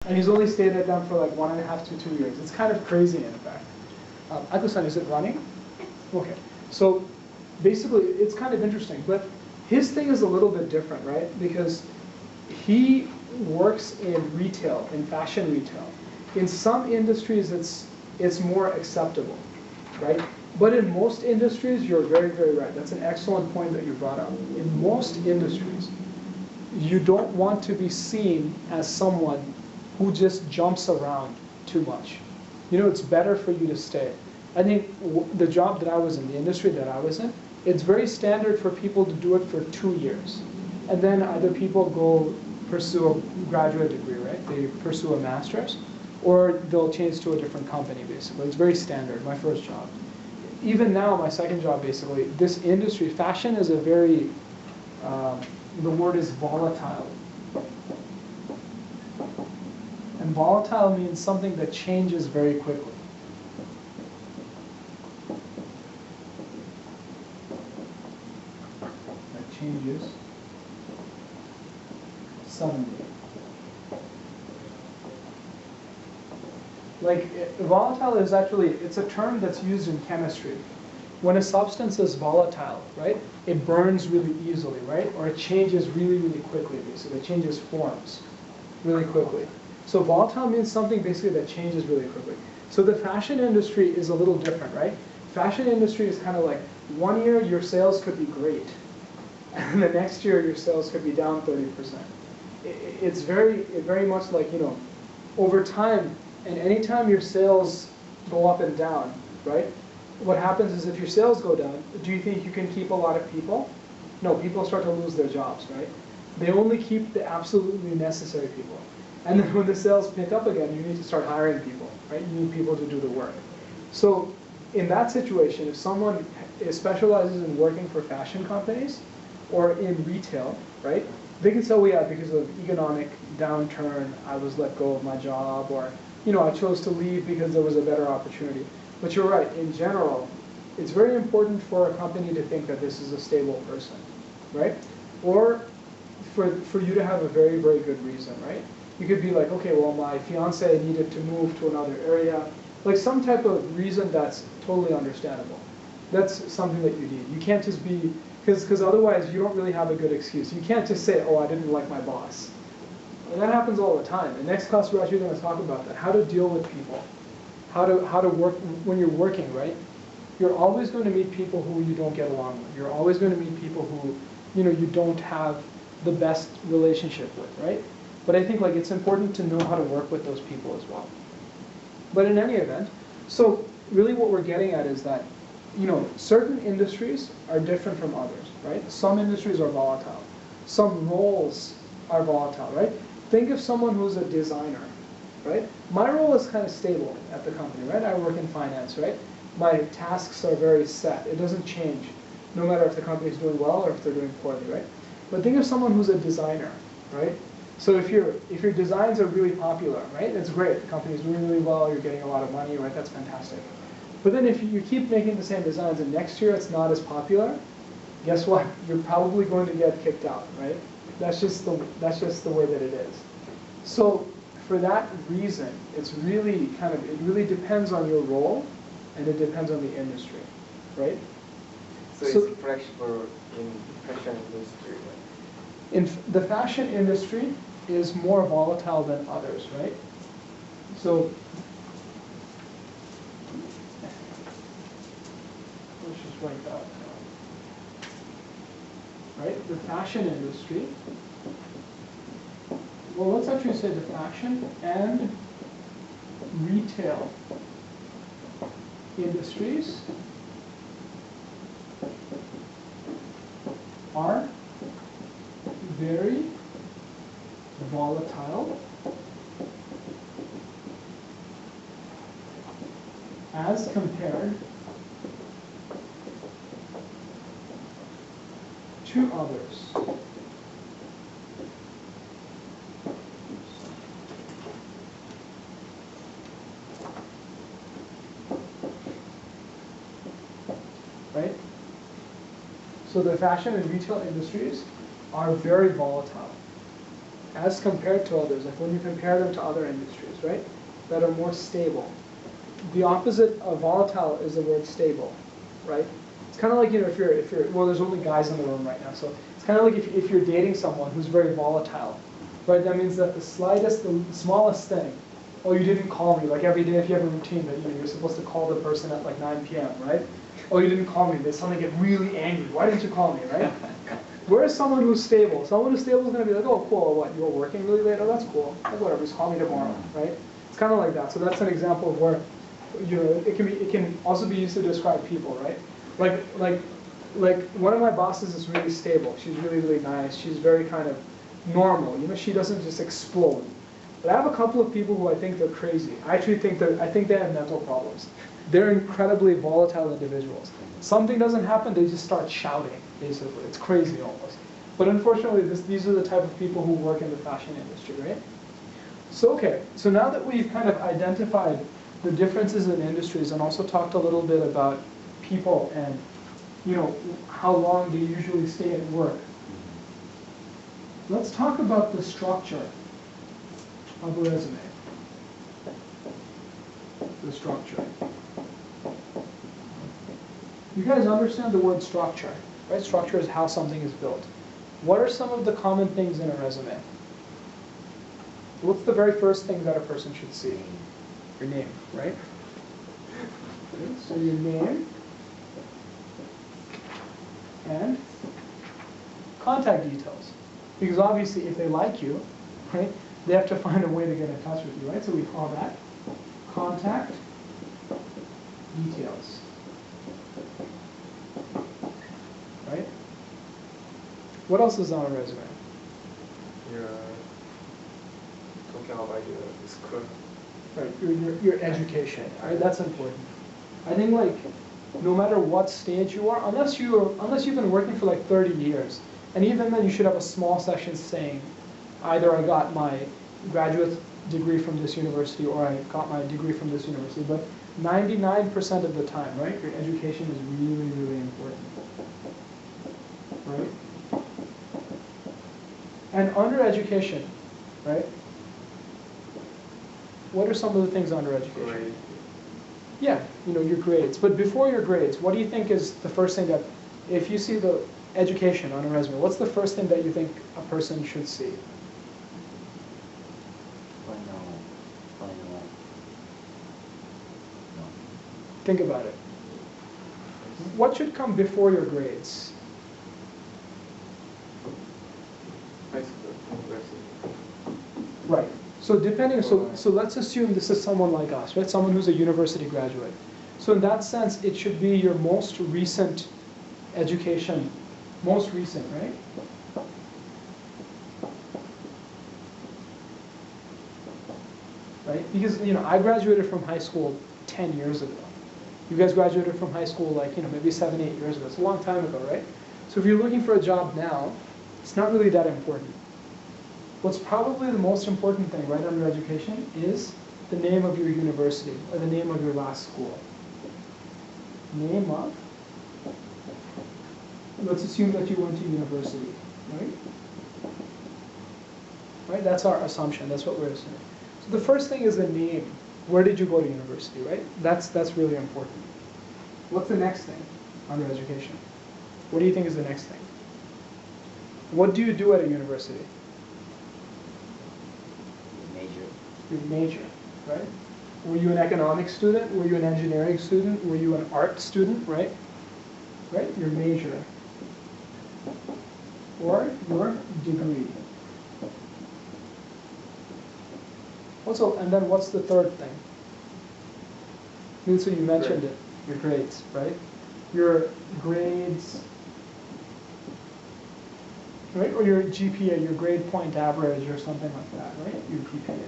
And he's only stayed at them for like 1.5 to 2 years. It's kind of crazy, in fact. Aku-san, is it running? Okay. So basically, it's kind of interesting. But his thing is a little bit different, right? Because he works in retail, in fashion retail. In some industries, it's more acceptable, right? But in most industries, you're very, very right. That's an excellent point that you brought up. In most industries, you don't want to be seen as someone who just jumps around too much. You know, it's better for you to stay. I think the job that I was in, the industry that I was in, it's very standard for people to do it for 2 years. And then either people go pursue a graduate degree, right? They pursue a master's, or they'll change to a different company, basically. It's very standard, my first job. Even now, my second job, basically, this industry, fashion is a very, the word is volatile. And volatile means something that changes very quickly. That changes suddenly. Like, volatile is actually, it's a term that's used in chemistry. When a substance is volatile, right, it burns really easily, right? Or it changes really, really quickly, basically. It changes forms really quickly. So volatile means something basically that changes really quickly. So the fashion industry is a little different, right? Fashion industry is kind of like, 1 year your sales could be great, and the next year your sales could be down 30%. It's very much like, you know, over time, and anytime your sales go up and down, right? What happens is if your sales go down, do you think you can keep a lot of people? No, people start to lose their jobs, right? They only keep the absolutely necessary people. And then when the sales pick up again, you need to start hiring people, right? You need people to do the work. So in that situation, if someone specializes in working for fashion companies or in retail, right? They can say, oh yeah, because of economic downturn, I was let go of my job, or, you know, I chose to leave because there was a better opportunity. But you're right, in general, it's very important for a company to think that this is a stable person, right? Or for you to have a very, very good reason, right? You could be like, okay, well, my fiance needed to move to another area. Like some type of reason that's totally understandable. That's something that you need. You can't just be, because otherwise you don't really have a good excuse. You can't just say, oh, I didn't like my boss. And that happens all the time. In next class, we're actually going to talk about that, how to deal with people. How to work when you're working, right? You're always going to meet people who you don't get along with. You're always going to meet people who, you know, you don't have the best relationship with, right? But I think like it's important to know how to work with those people as well. But in any event, so really what we're getting at is that, you know, certain industries are different from others, right? Some industries are volatile. Some roles are volatile, right? Think of someone who's a designer, right? My role is kind of stable at the company, right? I work in finance, right? My tasks are very set. It doesn't change, no matter if the company is doing well or if they're doing poorly, right? But think of someone who's a designer, right? So if your designs are really popular, right? That's great. The company is doing really well. You're getting a lot of money, right? That's fantastic. But then if you keep making the same designs and next year it's not as popular, guess what? You're probably going to get kicked out, right? That's just the way that it is. So for that reason, it's really it really depends on your role, and it depends on the industry, right? So it's flexible in fashion industry, right? In the fashion industry is more volatile than others, right? So let's just write that down. Right? The fashion industry. Well, let's actually say the fashion and retail industries are very volatile as compared to others. Right? So the fashion and retail industries are very volatile as compared to others, like when you compare them to other industries, right, that are more stable. The opposite of volatile is the word stable, right? It's kind of like, you know, if you're, well, there's only guys in the room right now, so it's kind of like if you're dating someone who's very volatile, right? That means that the slightest, the smallest thing, oh, you didn't call me, like every day if you have a routine that you're supposed to call the person at like 9 p.m., right? Oh, you didn't call me, they suddenly get really angry. Why didn't you call me, right? Whereas someone who's stable, someone who's stable is going to be like, oh, cool, what, you were working really late? Oh, that's cool. Like, whatever, just call me tomorrow, right? It's kind of like that. So that's an example of where, you know, it can also be used to describe people, right? Like one of my bosses is really stable. She's really, really nice. She's very kind of normal. You know, she doesn't just explode. But I have a couple of people who I think they're crazy. I actually think I think they have mental problems. They're incredibly volatile individuals. Something doesn't happen, they just start shouting, basically. It's crazy almost. But unfortunately, these are the type of people who work in the fashion industry, right? So okay, so now that we've kind of identified the differences in industries and also talked a little bit about people and, you know, how long they usually stay at work, let's talk about the structure of a resume. The structure. You guys understand the word structure, right? Structure is how something is built. What are some of the common things in a resume? What's the very first thing that a person should see? Your name, right? Okay, so your name and contact details. Because obviously if they like you, right, they have to find a way to get in touch with you, right? So we call that contact details. Right? What else is on a resume? You're talking about your school. Right, your education. Right? That's important. I think like no matter what stage you are, unless you've been working for like 30 years, and even then you should have a small section saying either I got my graduate degree from this university or I got my degree from this university. But 99% of the time, right, your education is really, really important. Right? And under education, right, what are some of the things under education? Grade. Yeah, you know, your grades. But before your grades, what do you think is the first thing that, if you see the education on a resume, what's the first thing that you think a person should see? Think about it. What should come before your grades? High school, university. Right. So depending, so let's assume this is someone like us, right? Someone who's a university graduate. So in that sense, it should be your most recent education, most recent, right? Right? Because, you know, I graduated from high school 10 years ago. You guys graduated from high school like, you know, maybe 7, 8 years ago. It's a long time ago, right? So if you're looking for a job now, it's not really that important. What's probably the most important thing right under education is the name of your university or the name of your last school. Name of, let's assume that you went to university, right? Right, that's our assumption, that's what we're assuming. So the first thing is the name. Where did you go to university, right? That's really important. What's the next thing under education? What do you think is the next thing? What do you do at a university? Major. Your major, right? Were you an economics student? Were you an engineering student? Were you an art student, right? Right, your major. Or your degree. Also, and then what's the third thing? So you mentioned it, your grades, right? Your grades, right? Or your GPA, your grade point average or something like that, right? Your GPA.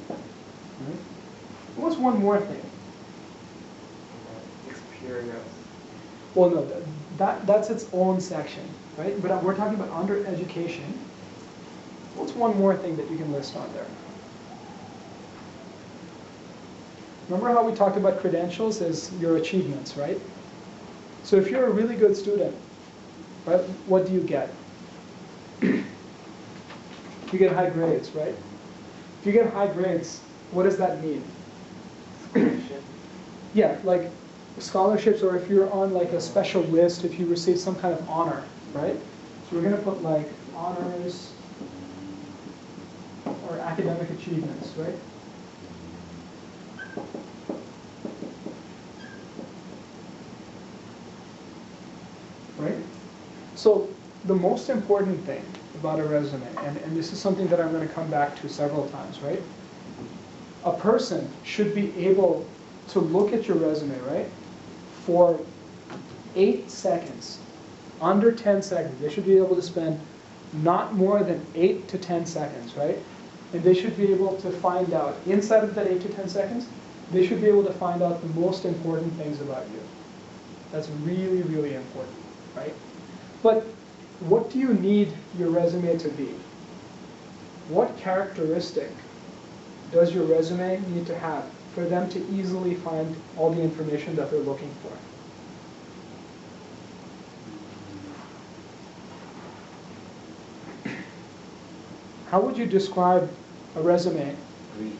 Right? What's one more thing? Experience. Well, no, that's its own section, right? But we're talking about under education. What's one more thing that you can list on there? Remember how we talked about credentials as your achievements, right? So if you're a really good student, right, what do you get? You get high grades, right? If you get high grades, what does that mean? Scholarship. Yeah, like scholarships, or if you're on like a special list, if you receive some kind of honor, right? So we're going to put like honors or academic achievements, right? Right? So the most important thing about a resume, and this is something that I'm going to come back to several times, right? A person should be able to look at your resume, right, for 8 seconds, under 10 seconds. They should be able to spend not more than 8 to 10 seconds, right? And they should be able to find out, inside of that 8 to 10 seconds, they should be able to find out the most important things about you. That's really, really important, right? But what do you need your resume to be? What characteristic does your resume need to have for them to easily find all the information that they're looking for? How would you describe a resume? Brief.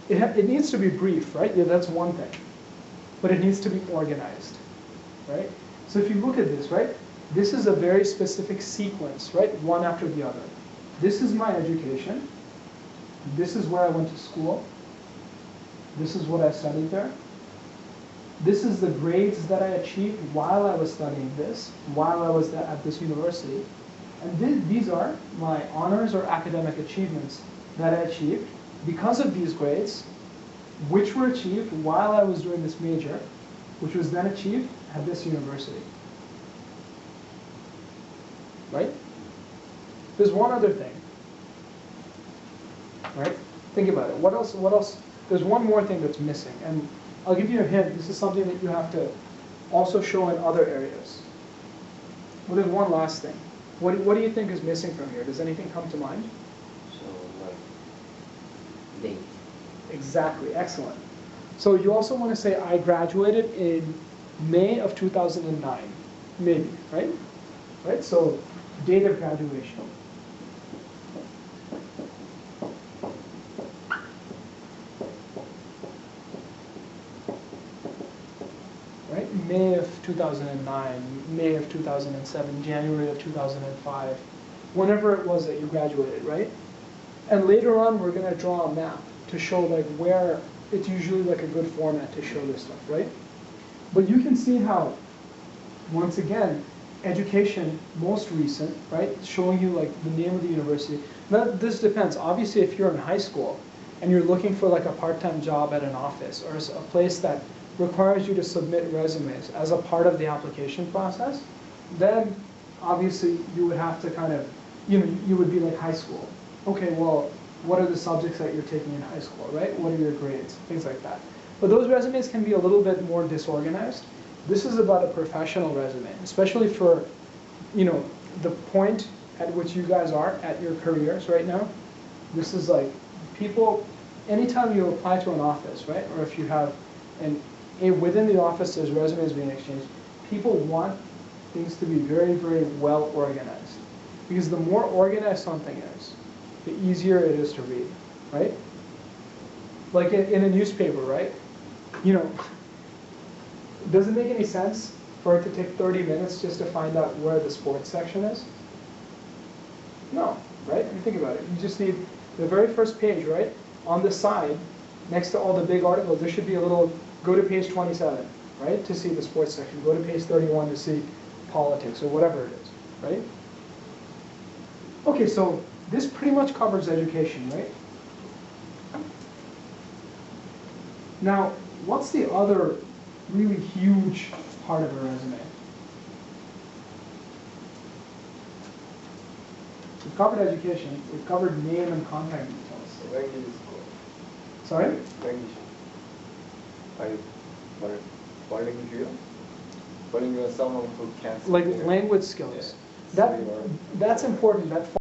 It needs to be brief, right? Yeah, that's one thing. But it needs to be organized, right? So if you look at this, right? This is a very specific sequence, right? One after the other. This is my education. This is where I went to school. This is what I studied there. This is the grades that I achieved while I was studying this, while I was at this university. And these are my honors or academic achievements that I achieved because of these grades, which were achieved while I was doing this major, which was then achieved at this university. Right? There's one other thing. Right? Think about it. What else? There's one more thing that's missing. And I'll give you a hint. This is something that you have to also show in other areas. Well, there's one last thing. What do you think is missing from here? Does anything come to mind? So, like, date. Exactly. Excellent. So you also want to say, I graduated in May of 2009. Maybe, right? Right? So date of graduation. Right? May of 2009, May of 2007, January of 2005, whenever it was that you graduated, right? And later on, we're going to draw a map to show like where it's usually like a good format to show this stuff, right? But you can see how, once again, education, most recent, right? Showing you like the name of the university. Now, this depends. Obviously, if you're in high school and you're looking for like a part-time job at an office or a place that requires you to submit resumes as a part of the application process, then obviously you would have to kind of, you would be like high school. Okay, well, what are the subjects that you're taking in high school, right? What are your grades? Things like that. But those resumes can be a little bit more disorganized. This is about a professional resume, especially for, the point at which you guys are at your careers right now. This is like people, anytime you apply to an office, right? Or if you have within the office there's resumes being exchanged, people want things to be very, very well organized. Because the more organized something is, the easier it is to read, right? Like in a newspaper, right? Does it make any sense for it to take 30 minutes just to find out where the sports section is? No, right? I mean, think about it. You just need the very first page, right? On the side, next to all the big articles, there should be a little, go to page 27, right? To see the sports section. Go to page 31 to see politics or whatever it is, right? Okay, so this pretty much covers education, right? Now, what's the other really huge part of a resume? We've covered education, we've covered name and contact details. Language is good. Sorry? Language. What language you? What language someone who can speak Like English? language skills. Yeah. That's important. That